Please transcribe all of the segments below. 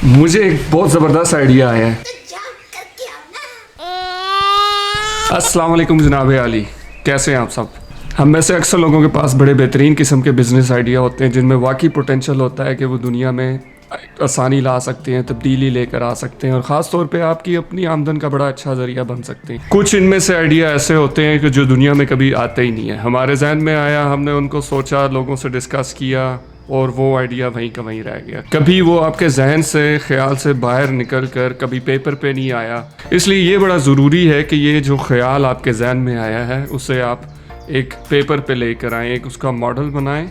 मुझे एक बहुत ज़बरदस्त आइडिया आया है। अस्सलाम वालेकुम जनाब आली, कैसे हैं आप सब। हम में से अक्सर लोगों के पास बड़े बेहतरीन किस्म के बिज़नेस आइडिया होते हैं जिनमें वाकई पोटेंशियल होता है कि वो दुनिया में आसानी ला सकते हैं, तब्दीली लेकर आ सकते हैं और ख़ास तौर पे आपकी अपनी आमदन का बड़ा अच्छा ज़रिया बन सकते हैं। कुछ इनमें से आइडिया ऐसे होते हैं कि जो दुनिया में कभी आते ही नहीं है। हमारे जहन में आया, हमने उनको सोचा, लोगों से डिस्कस किया और वो आइडिया वहीं का वहीं रह गया। कभी वो आपके जहन से, ख्याल से बाहर निकल कर कभी पेपर पे नहीं आया। इसलिए ये बड़ा ज़रूरी है कि ये जो ख्याल आपके जहन में आया है उसे आप एक पेपर पे लेकर आएँ, एक उसका मॉडल बनाएं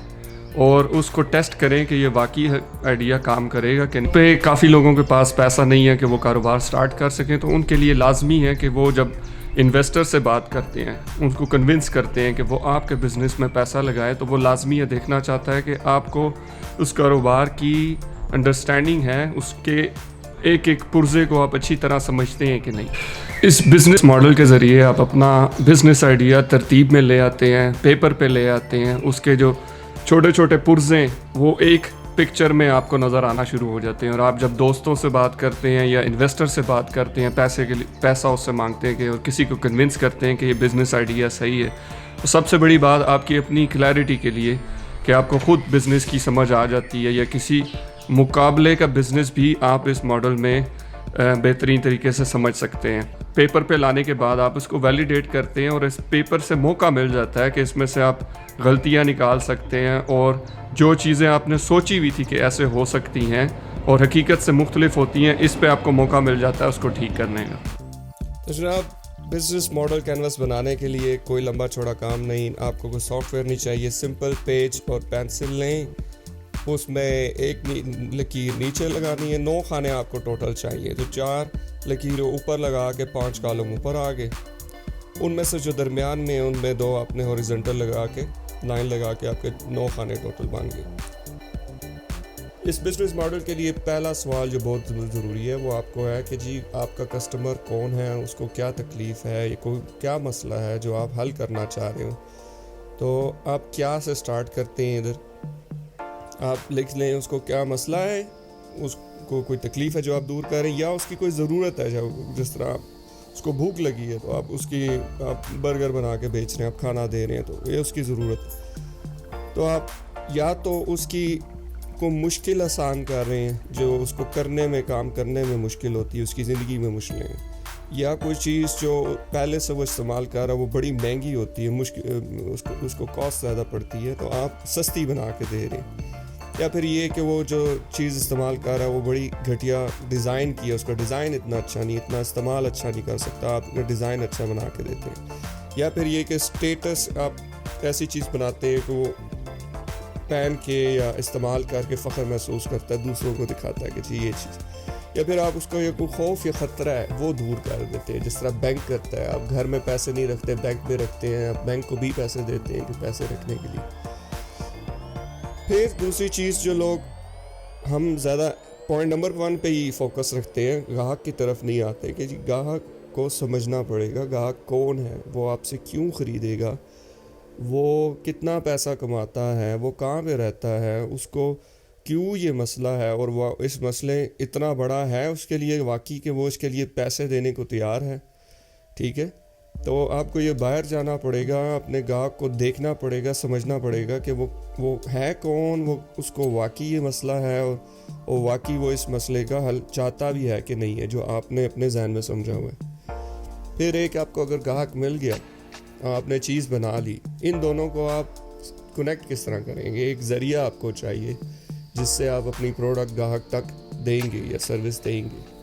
और उसको टेस्ट करें कि ये वाकई आइडिया काम करेगा कि नहीं। पे काफ़ी लोगों के पास पैसा नहीं है कि वो कारोबार स्टार्ट कर सकें, तो उनके लिए लाजमी है कि वो जब इन्वेस्टर से बात करते हैं, उनको कन्विंस करते हैं कि वो आपके बिज़नेस में पैसा लगाए, तो वो लाजमी है देखना चाहता है कि आपको उस कारोबार की अंडरस्टैंडिंग है, उसके एक एक पुर्जे को आप अच्छी तरह समझते हैं कि नहीं। इस बिज़नेस मॉडल के ज़रिए आप अपना बिज़नेस आइडिया तरतीब में ले आते हैं, पेपर पे ले आते हैं। उसके जो छोटे छोटे पुर्जे वो एक पिक्चर में आपको नज़र आना शुरू हो जाते हैं और आप जब दोस्तों से बात करते हैं या इन्वेस्टर से बात करते हैं, पैसे के लिए पैसा उससे मांगते हैं कि और किसी को कन्विंस करते हैं कि ये बिज़नेस आइडिया सही है, तो सबसे बड़ी बात आपकी अपनी क्लैरिटी के लिए कि आपको ख़ुद बिज़नेस की समझ आ जाती है या किसी मुकाबले का बिज़नेस भी आप इस मॉडल में बेहतरीन तरीके से समझ सकते हैं। पेपर पे लाने के बाद आप इसको वैलिडेट करते हैं और इस पेपर से मौका मिल जाता है कि इसमें से आप गलतियां निकाल सकते हैं और जो चीज़ें आपने सोची हुई थी कि ऐसे हो सकती हैं और हकीकत से मुख्तलिफ होती हैं, इस पे आपको मौका मिल जाता है उसको ठीक करने का। तो जनाब, बिजनेस मॉडल कैनवस बनाने के लिए कोई लंबा चौड़ा काम नहीं, आपको कोई सॉफ्टवेयर नहीं चाहिए। सिंपल पेज और पेंसिल लें, उसमें एक लकीर नीचे लगानी है। 9 खाने आपको टोटल चाहिए, तो 4 लकीरें ऊपर लगा के 5 कॉलम ऊपर आ गए। उनमें से जो दरमियान में उनमें 2 आपने हॉरिजॉन्टल लगा के, लाइन लगा के आपके 9 खाने टोटल बन गए। इस बिजनेस मॉडल के लिए पहला सवाल जो बहुत ज़रूरी है वो आपको है कि जी आपका कस्टमर कौन है, उसको क्या तकलीफ़ है, ये कोई क्या मसला है जो आप हल करना चाह रहे हो। तो आप क्या से स्टार्ट करते हैं, इधर आप लिख लें उसको क्या मसला है, उसको कोई तकलीफ़ है जो आप दूर करें, या उसकी कोई ज़रूरत है। जो जिस तरह आप उसको भूख लगी है तो आप उसकी आप बर्गर बना के बेच रहे हैं, आप खाना दे रहे हैं, तो ये उसकी ज़रूरत है। तो आप या तो उसकी को मुश्किल आसान कर रहे हैं, जो उसको करने में, काम करने में मुश्किल होती है, उसकी ज़िंदगी में मुश्किलें हैं, या कोई चीज़ जो पहले से वो इस्तेमाल कर रहा है वो बड़ी महंगी होती है, मुश्किल उसको कॉस्ट ज़्यादा पड़ती है, तो आप सस्ती बना के दे रहे हैं। या फिर ये कि वो जो चीज़ इस्तेमाल कर रहा है वो बड़ी घटिया डिज़ाइन की है, उसका डिज़ाइन इतना अच्छा नहीं, इतना इस्तेमाल अच्छा नहीं कर सकता, आप डिज़ाइन अच्छा बना के देते हैं। या फिर ये कि स्टेटस, आप ऐसी चीज़ बनाते हैं कि वो पहन के या इस्तेमाल करके फ़ख्र महसूस करता है, दूसरों को दिखाता है कि जी ये चीज़। या फिर आप उसको ये कोई खौफ या ख़तरा है वो दूर कर देते हैं, जिस तरह बैंक करता है। आप घर में पैसे नहीं रखते, बैंक में रखते हैं, आप बैंक को भी पैसे देते हैं कि पैसे रखने के लिए। फिर दूसरी चीज़ जो लोग हम ज़्यादा पॉइंट नंबर 1 पे ही फोकस रखते हैं, ग्राहक की तरफ नहीं आते कि जी ग्राहक को समझना पड़ेगा, ग्राहक कौन है, वो आपसे क्यों ख़रीदेगा, वो कितना पैसा कमाता है, वो कहाँ पे रहता है, उसको क्यों ये मसला है और वो इस मसले इतना बड़ा है उसके लिए वाकई कि वो इसके लिए पैसे देने को तैयार है। ठीक है, तो आपको ये बाहर जाना पड़ेगा, अपने ग्राहक को देखना पड़ेगा, समझना पड़ेगा कि वो है कौन, वो उसको वाकई ये मसला है और वाकई वो इस मसले का हल चाहता भी है कि नहीं है, जो आपने अपने जहन में समझा हुआ है। फिर एक आपको अगर ग्राहक मिल गया, आपने चीज़ बना ली, इन दोनों को आप कनेक्ट किस तरह करेंगे। एक ज़रिया आपको चाहिए जिससे आप अपनी प्रोडक्ट ग्राहक तक देंगे या सर्विस देंगे।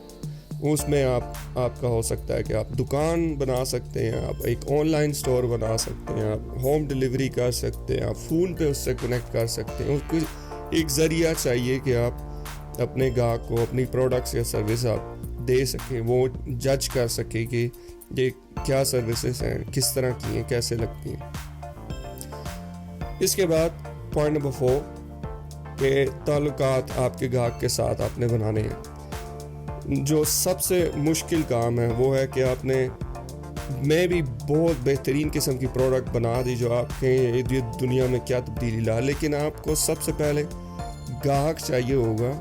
उसमें आपका हो सकता है कि आप दुकान बना सकते हैं, आप एक ऑनलाइन स्टोर बना सकते हैं, आप होम डिलीवरी कर सकते हैं, आप फ़ोन पे उससे कनेक्ट कर सकते हैं। उसको एक ज़रिया चाहिए कि आप अपने ग्राहक को अपनी प्रोडक्ट्स या सर्विस आप दे सकें, वो जज कर सके कि ये क्या सर्विसेज हैं, किस तरह की हैं, कैसे लगती हैं। इसके बाद पॉइंट नंबर 4 के ताल्लुकात आपके ग्राहक के साथ आपने बनाने हैं। जो सबसे मुश्किल काम है वो है कि आपने मैं भी बहुत बेहतरीन किस्म की प्रोडक्ट बना दी जो आपके ये दुनिया में क्या तब्दीली ला, लेकिन आपको सबसे पहले ग्राहक चाहिए होगा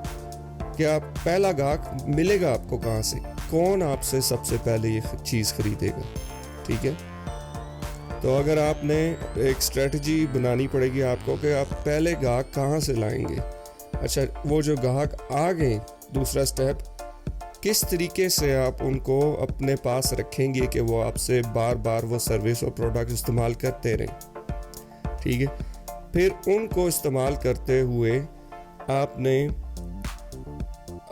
कि आप पहला ग्राहक मिलेगा आपको कहाँ से, कौन आपसे सबसे पहले ये चीज़ खरीदेगा। ठीक है, तो अगर आपने एक स्ट्रेटजी बनानी पड़ेगी आपको कि आप पहले ग्राहक कहाँ से लाएंगे। अच्छा, वो जो ग्राहक आ गए, दूसरा स्टेप, किस तरीके से आप उनको अपने पास रखेंगे कि वो आपसे बार बार वो सर्विस और प्रोडक्ट इस्तेमाल करते रहें। ठीक है, फिर उनको इस्तेमाल करते हुए आपने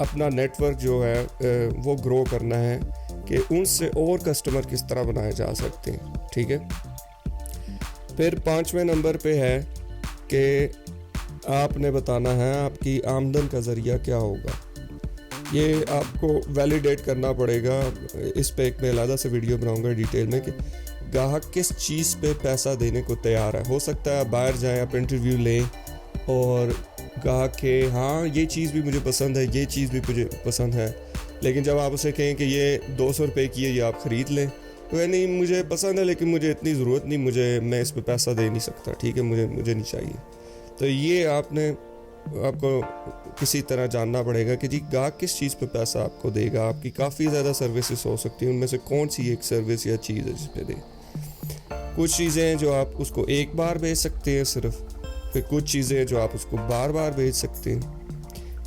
अपना नेटवर्क जो है वो ग्रो करना है कि उनसे और कस्टमर किस तरह बनाए जा सकते हैं। ठीक है, फिर 5वें नंबर पे है कि आपने बताना है आपकी आमदन का ज़रिया क्या होगा। ये आपको वैलिडेट करना पड़ेगा। इस पे एक मैं अलग से वीडियो बनाऊंगा डिटेल में कि ग्राहक किस चीज़ पे पैसा देने को तैयार है। हो सकता है आप बाहर जाएं, आप इंटरव्यू लें और ग्राहक के हाँ ये चीज़ भी मुझे पसंद है, ये चीज़ भी मुझे पसंद है, लेकिन जब आप उसे कहें कि ये 200 रुपये की है, ये आप ख़रीद लें, तो नहीं मुझे पसंद है लेकिन मुझे इतनी ज़रूरत नहीं, मैं इस पे पैसा दे नहीं सकता। ठीक है, मुझे नहीं चाहिए। तो ये आपको किसी तरह जानना पड़ेगा कि जी ग्राहक किस चीज़ पे पैसा आपको देगा। आपकी काफ़ी ज़्यादा सर्विसेज हो सकती हैं, उनमें से कौन सी एक सर्विस या चीज़ है जिस पे दे। कुछ चीज़ें हैं जो आप उसको एक बार बेच सकते हैं सिर्फ, फिर कुछ चीज़ें हैं जो आप उसको बार बार बेच सकते हैं,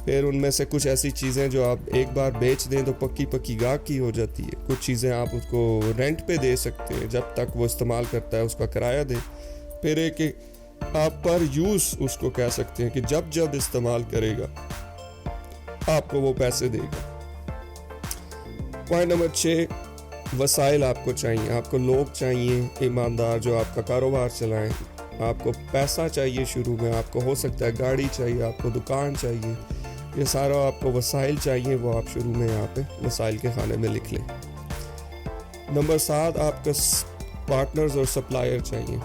फिर उनमें से कुछ ऐसी चीज़ें जो आप एक बार बेच दें तो पक्की ग्राहक की हो जाती है। कुछ चीज़ें आप उसको रेंट पे दे सकते हैं, जब तक वो इस्तेमाल करता है उसका किराया दे। फिर एक आप पर यूज़ उसको कह सकते हैं कि जब इस्तेमाल करेगा आपको वो पैसे देगा। पॉइंट नंबर 6, वसाइल आपको चाहिए। आपको लोग चाहिए ईमानदार जो आपका कारोबार चलाएं। आपको पैसा चाहिए शुरू में, आपको हो सकता है गाड़ी चाहिए, आपको दुकान चाहिए, ये सारा आपको वसाइल चाहिए, वो आप शुरू में यहाँ पे वसाइल के खाने में लिख लें। नंबर 7, आपको पार्टनर्स और सप्लायर चाहिए।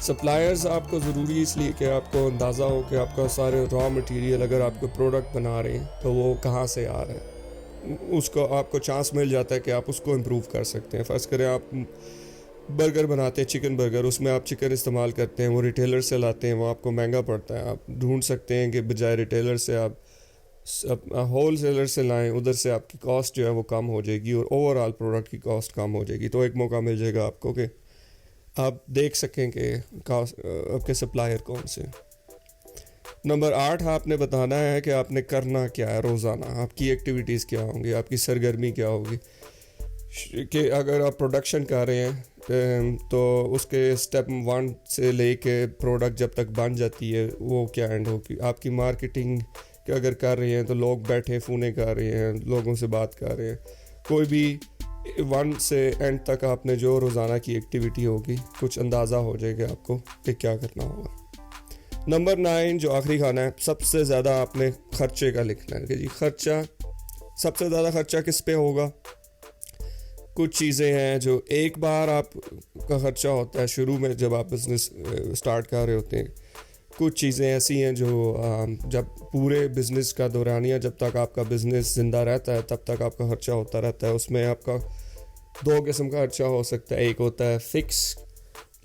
सप्लायर्स आपको ज़रूरी इसलिए कि आपको अंदाज़ा हो कि आपका सारे रॉ मटेरियल अगर आपको प्रोडक्ट बना रहे हैं तो वो कहाँ से आ रहा है, उसको आपको चांस मिल जाता है कि आप उसको इम्प्रूव कर सकते हैं। फ़र्ज़ करें आप बर्गर बनाते हैं, चिकन बर्गर, उसमें आप चिकन इस्तेमाल करते हैं, वो रिटेलर से लाते हैं, वो आपको महंगा पड़ता है। आप ढूंढ सकते हैं कि बजाय रिटेलर से आप होल सेलर से लाएँ, उधर से आपकी कॉस्ट जो है वो कम हो जाएगी और ओवरऑल प्रोडक्ट की कॉस्ट कम हो जाएगी। तो एक मौका मिल जाएगा आपको कि आप देख सकें कि आपके सप्लायर कौन से। नंबर 8, आपने बताना है कि आपने करना क्या है रोज़ाना, आपकी एक्टिविटीज़ क्या होंगी, आपकी सरगर्मी क्या होगी। कि अगर आप प्रोडक्शन कर रहे हैं तो उसके स्टेप 1 से लेके प्रोडक्ट जब तक बन जाती है वो क्या एंड होगी। आपकी मार्केटिंग के अगर कर रहे हैं तो लोग बैठे फ़ोने कर रहे हैं, लोगों से बात कर रहे हैं, कोई भी 1 से एंड तक आपने जो रोज़ाना की एक्टिविटी होगी कुछ अंदाज़ा हो जाएगा आपको कि क्या करना होगा। नंबर 9 जो आखिरी खाना है, सबसे ज़्यादा आपने खर्चे का लिखना है कि जी खर्चा, सबसे ज़्यादा खर्चा किस पे होगा। कुछ चीज़ें हैं जो एक बार आपका खर्चा होता है शुरू में जब आप बिज़नेस स्टार्ट कर रहे होते हैं। कुछ चीज़ें ऐसी हैं जो जब पूरे बिज़नेस का दौरानिया, जब तक आपका बिज़नेस ज़िंदा रहता है तब तक आपका खर्चा होता रहता है। उसमें आपका 2 किस्म का खर्चा हो सकता है। एक होता है फ़िक्स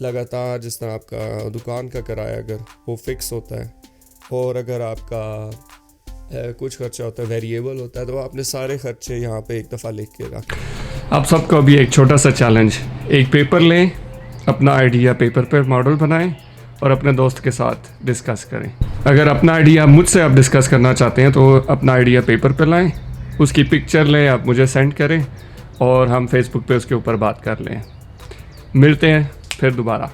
लगातार, जिस तरह आपका दुकान का किराया अगर वो फ़िक्स होता है, और अगर आपका कुछ खर्चा होता है वेरिएबल होता है। तो आपने सारे खर्चे यहाँ पे एक दफ़ा लिख के रखें। आप सबको अभी एक छोटा सा चैलेंज, एक पेपर लें, अपना आइडिया पेपर पर मॉडल बनाएं और अपने दोस्त के साथ डिस्कस करें। अगर अपना आइडिया मुझसे आप डिस्कस करना चाहते हैं तो अपना आइडिया पेपर पे लाएं, उसकी पिक्चर लें, आप मुझे सेंड करें और हम फेसबुक पे उसके ऊपर बात कर लें। मिलते हैं फिर दोबारा।